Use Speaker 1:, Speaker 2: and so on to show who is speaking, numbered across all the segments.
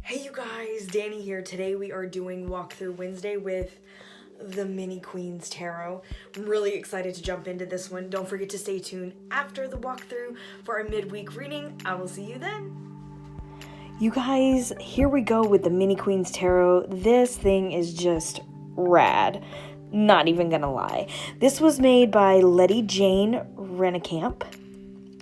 Speaker 1: Hey you guys, Danny here. Today we are doing Walkthrough Wednesday with the Mini Queens Tarot. I'm really excited to jump into this one. Don't forget to stay tuned after the walkthrough for our midweek reading. I will see you then. You guys, here we go with the Mini Queens Tarot. This thing is just rad. Not even gonna lie. This was made by Lettie Jane Rennekamp.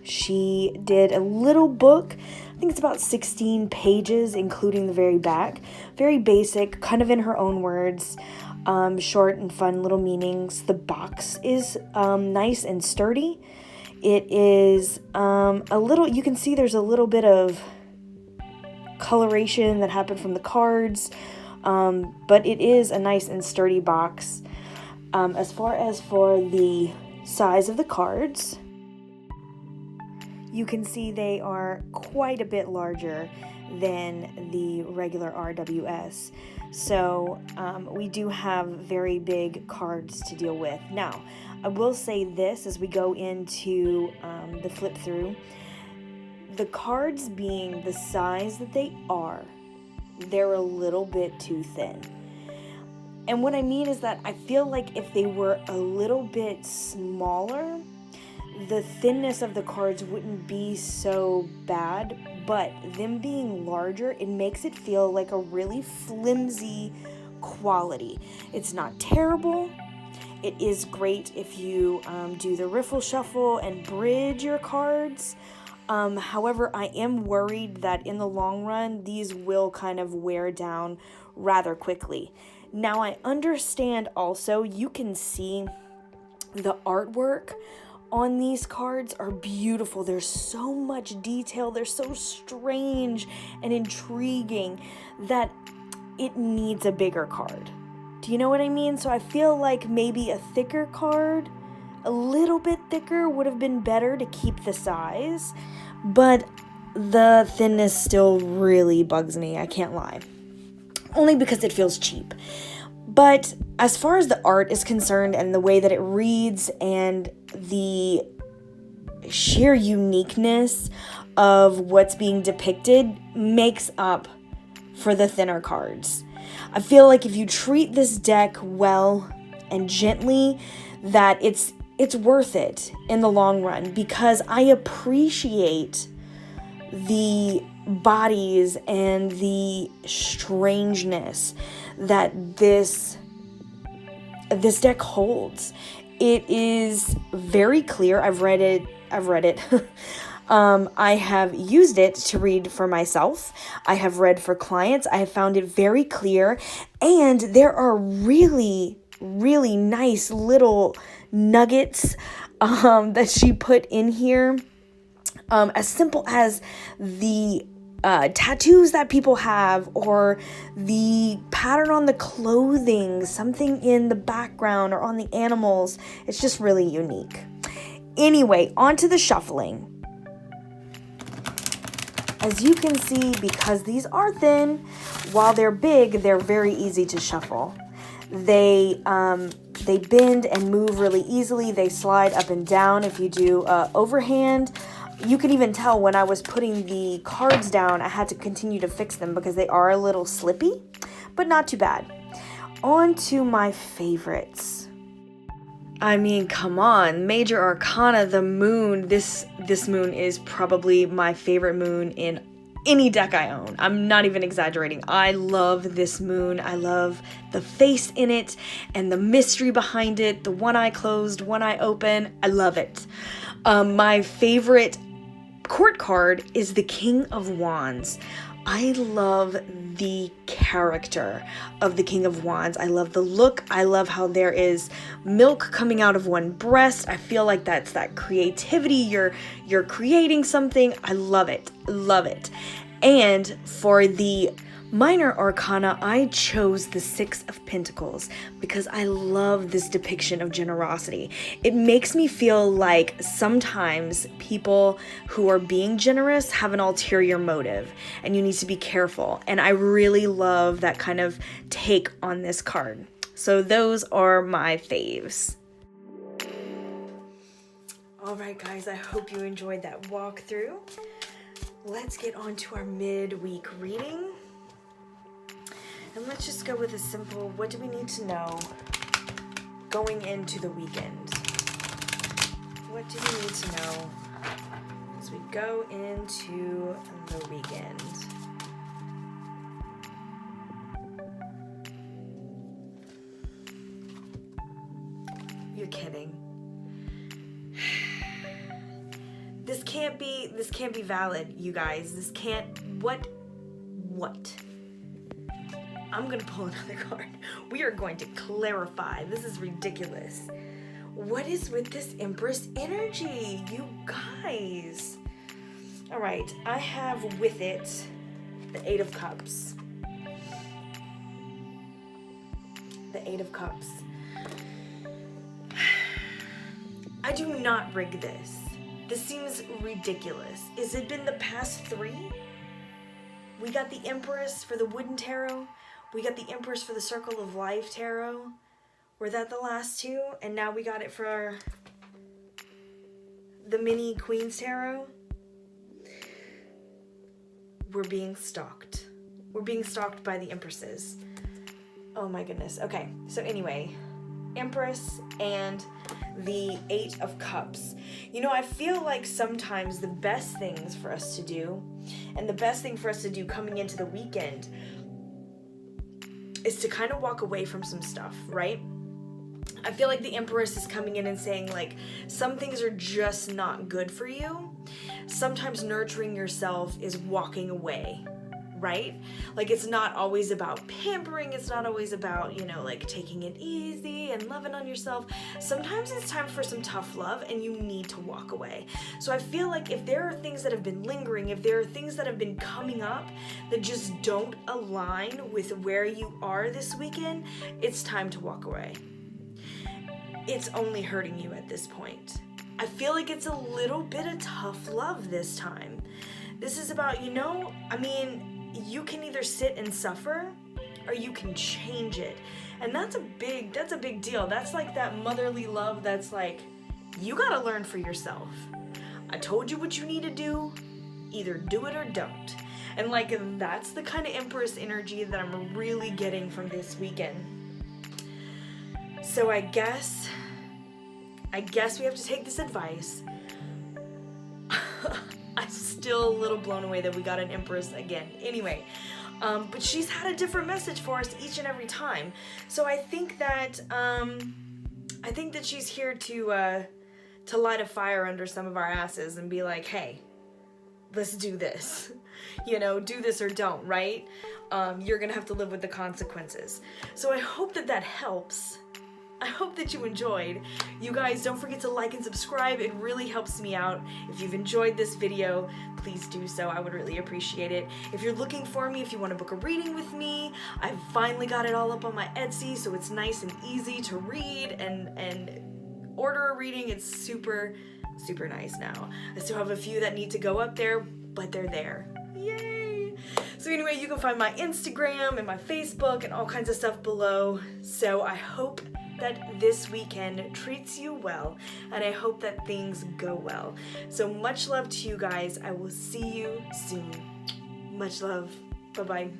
Speaker 1: She did a little book. I think it's about 16 pages, including the very back. Very basic, kind of in her own words. Short and fun little meanings. The box is nice and sturdy. It is a little, you can see there's a little bit of coloration that happened from the cards. But it is a nice and sturdy box. As far as for the size of the cards, you can see they are quite a bit larger than the regular RWS. So we do have very big cards to deal with. Now, I will say this as we go into the flip through. The cards being the size that they are, they're a little bit too thin. And what I mean is that I feel like if they were a little bit smaller, the thinness of the cards wouldn't be so bad, but them being larger, it makes it feel like a really flimsy quality. It's not terrible. It is great if you do the riffle shuffle and bridge your cards. However, I am worried that in the long run, these will kind of wear down rather quickly. Now, I understand also you can see the artwork on these cards are beautiful. There's so much detail. They're so strange and intriguing that it needs a bigger card. Do you know what I mean? So I feel like maybe a thicker card, a little bit thicker, would have been better to keep the size. But the thinness still really bugs me. I can't lie. Only because it feels cheap. But as far as the art is concerned and the way that it reads and the sheer uniqueness of what's being depicted makes up for the thinner cards. I feel like if you treat this deck well and gently, that it's worth it in the long run, because I appreciate the bodies and the strangeness that this deck holds. It is very clear. I've read it. I have used it to read for myself. I have read for clients. I have found it very clear, and there are really, really nice little nuggets that she put in here. As simple as the tattoos that people have, or the pattern on the clothing, something in the background or on the animals. It's just really unique. Anyway, on to the shuffling. As you can see, because these are thin, while they're big, they're very easy to shuffle. They bend and move really easily. They slide up and down if you do overhand. You can even tell when I was putting the cards down, I had to continue to fix them because they are a little slippy, but not too bad. On to my favorites. I mean, come on, Major Arcana, the moon. This moon is probably my favorite moon in any deck I own. I'm not even exaggerating. I love this moon. I love the face in it and the mystery behind it. The one eye closed, one eye open. I love it. My favorite court card is the King of Wands. I love the character of the King of Wands. I love the look. I love how there is milk coming out of one breast. I feel like that's that creativity. You're creating something. I love it. Love it. And for the Minor Arcana, I chose the Six of Pentacles because I love this depiction of generosity. It makes me feel like sometimes people who are being generous have an ulterior motive, and you need to be careful. And I really love that kind of take on this card. So those are my faves. All right, guys, I hope you enjoyed that walkthrough. Let's get on to our midweek reading. And let's just go with a simple, what do we need to know going into the weekend? What do we need to know as we go into the weekend? You're kidding. This can't be valid, you guys. This can't, what? I'm gonna pull another card. We are going to clarify. This is ridiculous. What is with this Empress energy, you guys? All right, I have with it the Eight of Cups. The Eight of Cups. I do not rig this. This seems ridiculous. Has it been the past 3? We got the Empress for the Wooden Tarot. We got the Empress for the Circle of Life Tarot. Were that the last 2? And now we got it for the Mini Queen's Tarot. We're being stalked. We're being stalked by the Empresses. Oh my goodness. Okay, so anyway, Empress and the Eight of Cups. You know, I feel like sometimes the best things for us to do, and the best thing for us to do coming into the weekend, is to kind of walk away from some stuff, right? I feel like the Empress is coming in and saying, like, some things are just not good for you. Sometimes nurturing yourself is walking away, right? Like, it's not always about pampering. It's not always about, you know, like, taking it easy and loving on yourself. Sometimes it's time for some tough love and you need to walk away. So I feel like if there are things that have been lingering, if there are things that have been coming up that just don't align with where you are this weekend, it's time to walk away. It's only hurting you at this point. I feel like it's a little bit of tough love this time. This is about, you know, I mean, you can either sit and suffer or you can change it. And that's a big deal. That's like that motherly love that's like, you gotta learn for yourself. I told you what you need to do, either do it or don't. And like, that's the kind of Empress energy that I'm really getting from this weekend. So I guess we have to take this advice. I'm still a little blown away that we got an Empress again. Anyway, but she's had a different message for us each and every time. So I think that she's here to light a fire under some of our asses and be like, hey, let's do this. You know, do this or don't, right? You're gonna have to live with the consequences. So I hope that helps. I hope that you enjoyed. You guys, don't forget to like and subscribe. It really helps me out. If you've enjoyed this video, please do so. I would really appreciate it. If you're looking for me, if you want to book a reading with me, I've finally got it all up on my Etsy, so it's nice and easy to read and order a reading. It's super, super nice now. I still have a few that need to go up there, but they're there. Yay! So anyway, you can find my Instagram and my Facebook and all kinds of stuff below. So I hope that this weekend treats you well, and I hope that things go well. So much love to you guys. I will see you soon. Much love. Bye-bye.